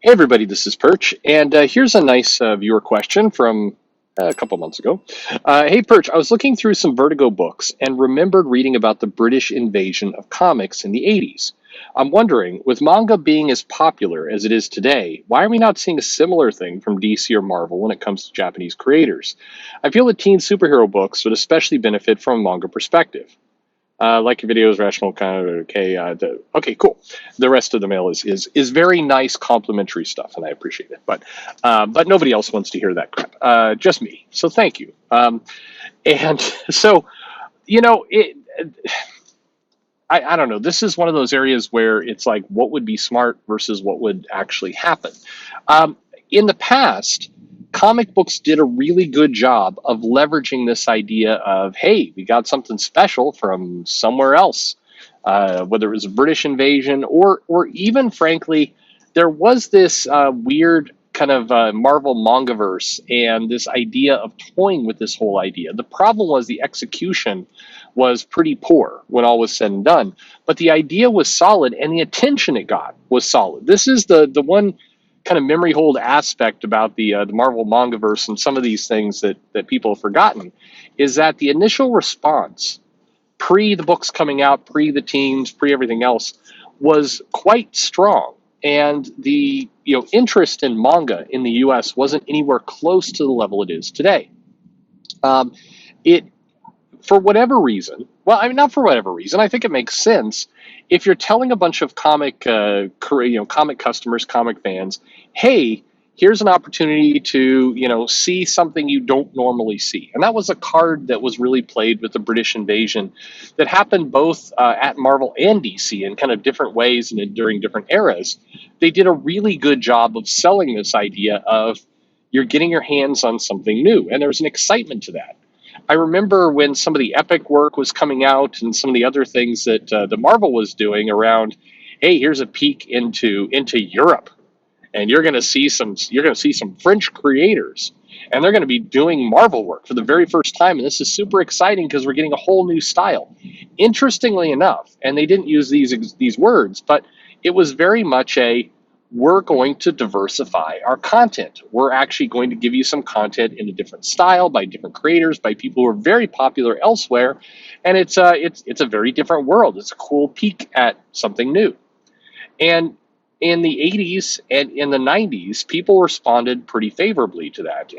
Hey everybody, this is Perch, and here's a nice viewer question from a couple months ago. Hey Perch, I was looking through some Vertigo books and remembered reading about the British invasion of comics in the 80s. I'm wondering, with manga being as popular as it is today, why are we not seeing a similar thing from DC or Marvel when it comes to Japanese creators? I feel that teen superhero books would especially benefit from a manga perspective. Like your videos, rational kind of okay. Okay, cool. The rest of the mail is very nice, complimentary stuff, and I appreciate it. But nobody else wants to hear that crap. Just me. So thank you. And so you know it. I don't know. This is one of those areas where it's like, what would be smart versus what would actually happen. Um, in the past, comic books did a really good job of leveraging this idea of, hey, we got something special from somewhere else, whether it was a British invasion or even, frankly, there was this weird kind of Marvel mangaverse and this idea of toying with this whole idea. The problem was the execution was pretty poor when all was said and done, but the idea was solid and the attention it got was solid. This is the one kind of memory hold aspect about the Marvel mangaverse and some of these things that people have forgotten is that the initial response pre the books coming out, pre the teams, pre everything else was quite strong. And the interest in manga in the U.S. wasn't anywhere close to the level it is today. It For whatever reason, well, I mean, not for whatever reason, I think it makes sense if you're telling a bunch of comic customers, comic fans, hey, here's an opportunity to, see something you don't normally see. And that was a card that was really played with the British invasion that happened both at Marvel and DC in kind of different ways and during different eras. They did a really good job of selling this idea of you're getting your hands on something new. And there was an excitement to that. I remember when some of the Epic work was coming out and some of the other things that the Marvel was doing around, hey, here's a peek into Europe, and you're going to see some French creators, and they're going to be doing Marvel work for the very first time, and this is super exciting because we're getting a whole new style. Interestingly enough, and they didn't use these words, but it was very much a we're going to diversify our content. We're actually going to give you some content in a different style by different creators, by people who are very popular elsewhere, and it's a very different world. It's a cool peek at something new. And in the 80s and in the 90s, people responded pretty favorably to that,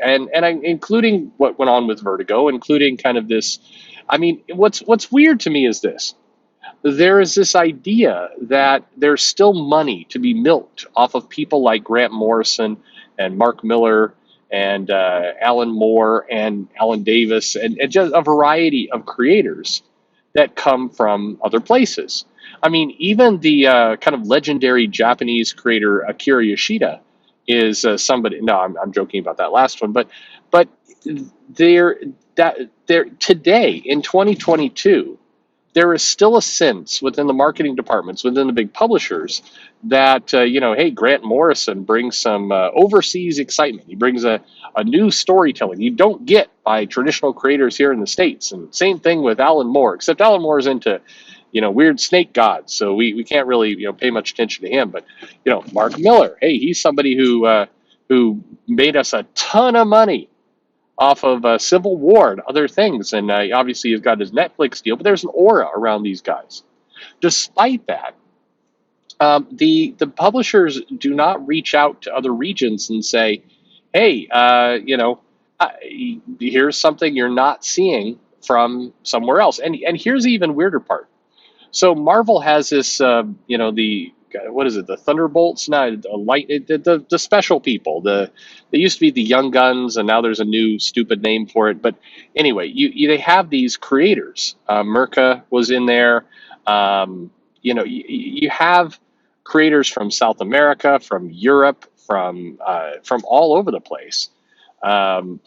including what went on with Vertigo, including kind of this. I mean, what's weird to me is this: there is this idea that there's still money to be milked off of people like Grant Morrison and Mark Miller and Alan Moore and Alan Davis and just a variety of creators that come from other places. I mean, even the kind of legendary Japanese creator Akira Yoshida is somebody. No, I'm joking about that last one, but there there today in 2022 there is still a sense within the marketing departments, within the big publishers, that hey, Grant Morrison brings some overseas excitement. He brings a new storytelling you don't get by traditional creators here in the States. And same thing with Alan Moore, except Alan Moore is into weird snake gods, so we can't really pay much attention to him. But Mark Miller, hey, he's somebody who made us a ton of money off of Civil War and other things. And obviously he's got his Netflix deal, but there's an aura around these guys. Despite that, the publishers do not reach out to other regions and say, hey, here's something you're not seeing from somewhere else. And here's the even weirder part. So Marvel has this, the what is it? The Thunderbolts? No, the special people. They used to be the Young Guns, and now there's a new stupid name for it. But anyway, they have these creators. Merca was in there. You have creators from South America, from Europe, from all over the place.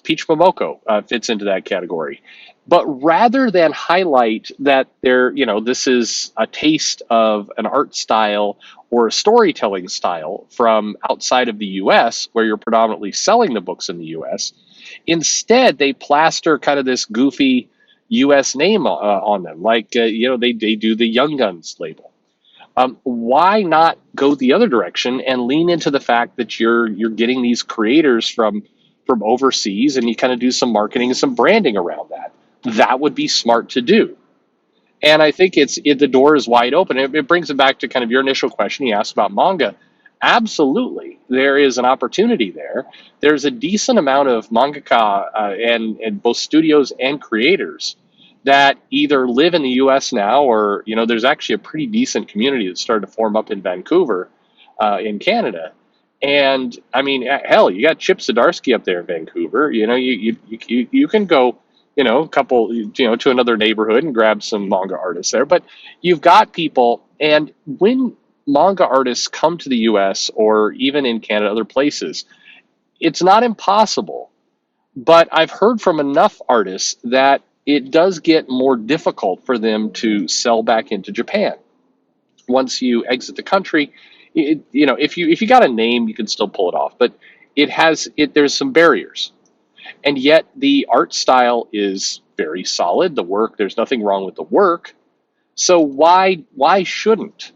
Peach Momoko fits into that category. But rather than highlight that this is a taste of an art style or a storytelling style from outside of the U.S., where you're predominantly selling the books in the U.S., instead they plaster kind of this goofy U.S. name on them, like they do the Young Guns label. Why not go the other direction and lean into the fact that you're getting these creators from overseas, and you kind of do some marketing and some branding around that? That would be smart to do. And I think the door is wide open. It brings it back to kind of your initial question you asked about manga. Absolutely, there is an opportunity there. There's a decent amount of mangaka and both studios and creators that either live in the U.S. now, or there's actually a pretty decent community that started to form up in Vancouver, in Canada. And I mean, hell, you got Chip Zdarsky up there in Vancouver. You can go a couple, to another neighborhood and grab some manga artists there. But you've got people, and when manga artists come to the US or even in Canada, other places, it's not impossible. But I've heard from enough artists that it does get more difficult for them to sell back into Japan. Once you exit the country, if you got a name, you can still pull it off. But there's some barriers, and yet the art style is very solid. The work, there's nothing wrong with the work. So why shouldn't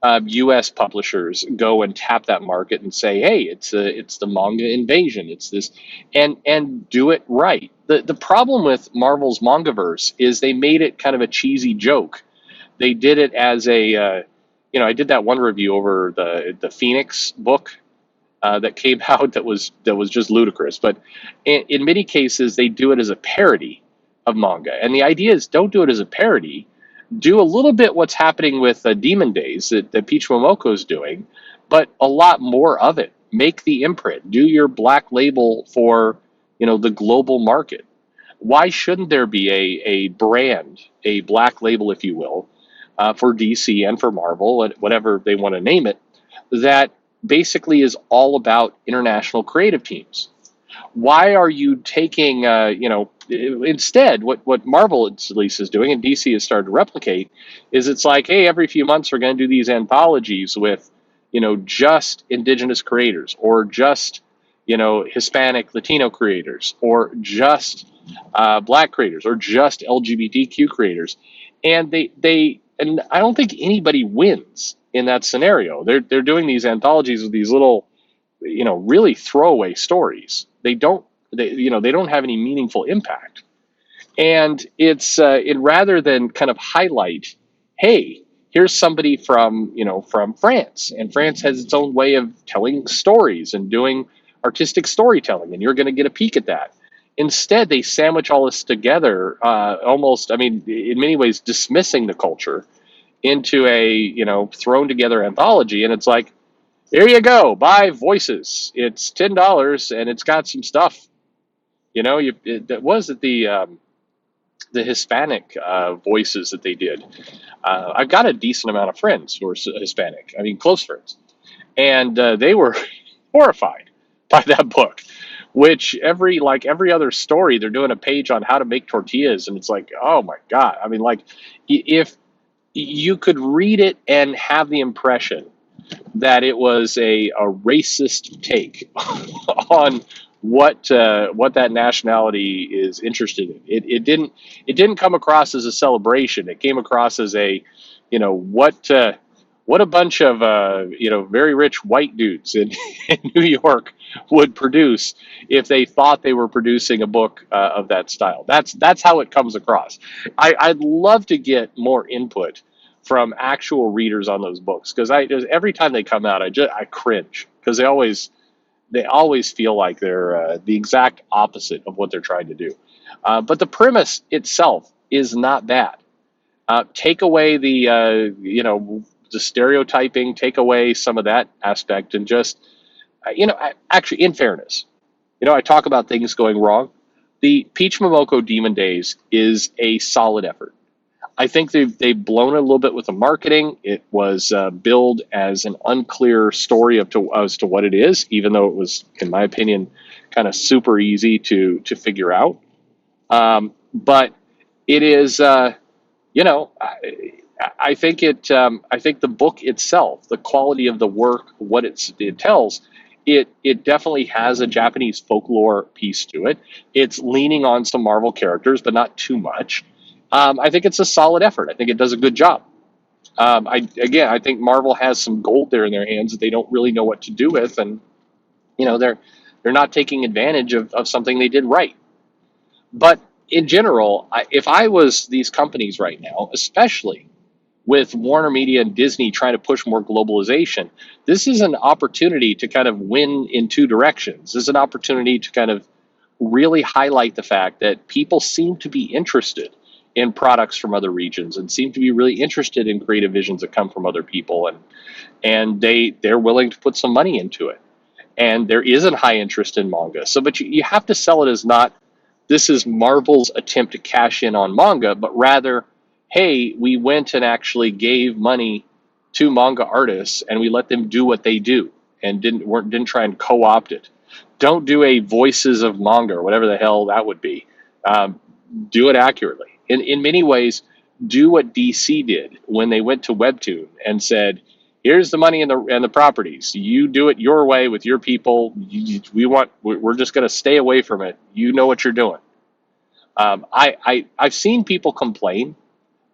U.S. publishers go and tap that market and say, hey, it's the manga invasion, it's this, and do it right? The problem with Marvel's Mangaverse is they made it kind of a cheesy joke. They did it as I did that one review over the Phoenix book that came out that was just ludicrous. But in many cases, they do it as a parody of manga, and the idea is don't do it as a parody. Do a little bit what's happening with Demon Days that Peach Momoko is doing, but a lot more of it. Make the imprint. Do your black label for the global market. Why shouldn't there be a brand, a black label, if you will, for DC and for Marvel, and whatever they want to name it, that basically is all about international creative teams? Why are you taking, instead, what Marvel at least is doing, and DC has started to replicate, is it's like, hey, every few months we're going to do these anthologies with, just indigenous creators, or just, Hispanic Latino creators, or just black creators, or just LGBTQ creators. And I don't think anybody wins in that scenario. They're doing these anthologies with these little, really throwaway stories. They don't have any meaningful impact. And it rather than kind of highlight, hey, here's somebody from France, and France has its own way of telling stories and doing artistic storytelling, and you're going to get a peek at that. Instead, they sandwich all this together, almost, I mean, in many ways, dismissing the culture into a thrown together anthology. And it's like, here you go, buy Voices. It's $10, and it's got some stuff. That was at the Hispanic voices that they did. I've got a decent amount of friends who are Hispanic. I mean, close friends, and they were horrified by that book. Which every other story, they're doing a page on how to make tortillas, and it's like, oh my god! I mean, like, if you could read it and have the impression that it was a racist take on what that nationality is interested in. It didn't come across as a celebration. It came across as a, what a bunch of very rich white dudes in, in New York would produce if they thought they were producing a book of that style. That's how it comes across. I'd love to get more input from actual readers on those books, because every time they come out, I cringe, because they always feel like they're the exact opposite of what they're trying to do. But the premise itself is not bad. Take away the stereotyping, take away some of that aspect, and just actually, in fairness, I talk about things going wrong. The Peach Momoko Demon Days is a solid effort. I think they've blown it a little bit with the marketing. It was billed as an unclear story as to what it is, even though it was, in my opinion, kind of super easy to figure out. But it is, I think I think the book itself, the quality of the work, what it tells, it definitely has a Japanese folklore piece to it. It's leaning on some Marvel characters, but not too much. I think it's a solid effort. I think it does a good job. I think Marvel has some gold there in their hands that they don't really know what to do with, and they're not taking advantage of something they did right. But in general, if I was these companies right now, especially with Warner Media and Disney trying to push more globalization, this is an opportunity to kind of win in two directions. This is an opportunity to kind of really highlight the fact that people seem to be interested in products from other regions and seem to be really interested in creative visions that come from other people, and they're willing to put some money into it. And there isn't high interest in manga. So, but you have to sell it as not this is Marvel's attempt to cash in on manga, but rather, hey, we went and actually gave money to manga artists and we let them do what they do and didn't try and co-opt it. Don't do a voices of manga or whatever the hell that would be. Um, do it accurately. In many ways, do what DC did when they went to Webtoon and said, "Here's the money and the properties. You do it your way with your people. We're just going to stay away from it. You know what you're doing." I've seen people complain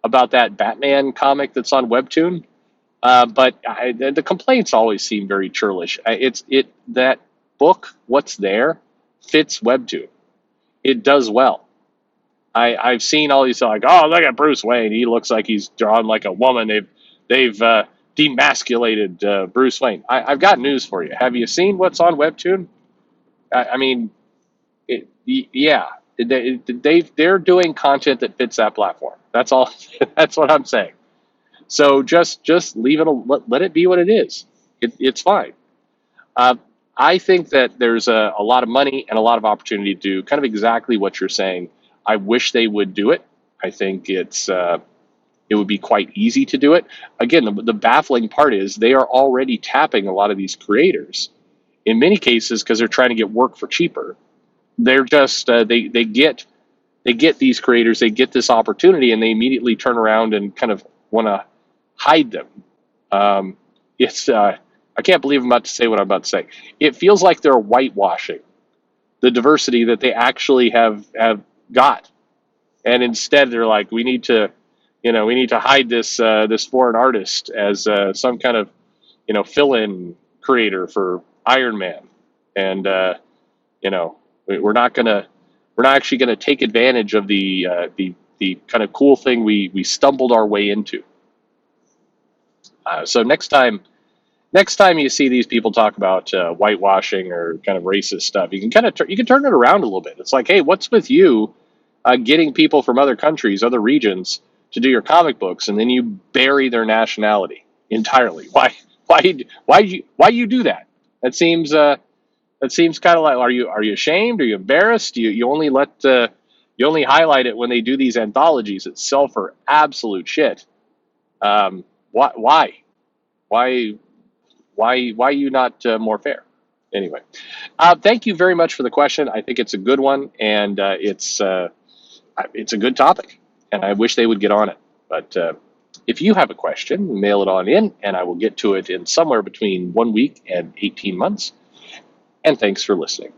about that Batman comic that's on Webtoon, but the complaints always seem very churlish. That book, what's there, fits Webtoon. It does well. I've seen all these like, oh, look at Bruce Wayne. He looks like he's drawn like a woman. They've demasculated Bruce Wayne. I've got news for you. Have you seen what's on Webtoon? I mean, yeah, they're doing content that fits that platform. That's all. That's what I'm saying. So just leave it. Let it be what it is. It's fine. Uh, I think that there's a lot of money and a lot of opportunity to do kind of exactly what you're saying. I wish they would do it. I think it would be quite easy to do it. Again, the baffling part is they are already tapping a lot of these creators in many cases because they're trying to get work for cheaper. They're just they get these creators, they get this opportunity, and they immediately turn around and kind of want to hide them. It's I can't believe I'm about to say what I'm about to say. It feels like they're whitewashing the diversity that they actually have got, and instead they're like, we need to hide this foreign artist as some kind of fill-in creator for Iron Man, and you know we're not gonna we're not actually gonna take advantage of the kind of cool thing we stumbled our way into. So next time you see these people talk about whitewashing or kind of racist stuff, you can you can turn it around a little bit. It's like, hey, what's with you getting people from other countries, other regions to do your comic books, and then you bury their nationality entirely? Why you do that? That seems kind of like, are you ashamed? Are you embarrassed? You only you only highlight it when they do these anthologies that sell for absolute shit. Why why why you not more fair? Anyway, thank you very much for the question. I think it's a good one, and it's a good topic, and I wish they would get on it. But if you have a question, mail it on in, and I will get to it in somewhere between 1 week and 18 months. And thanks for listening.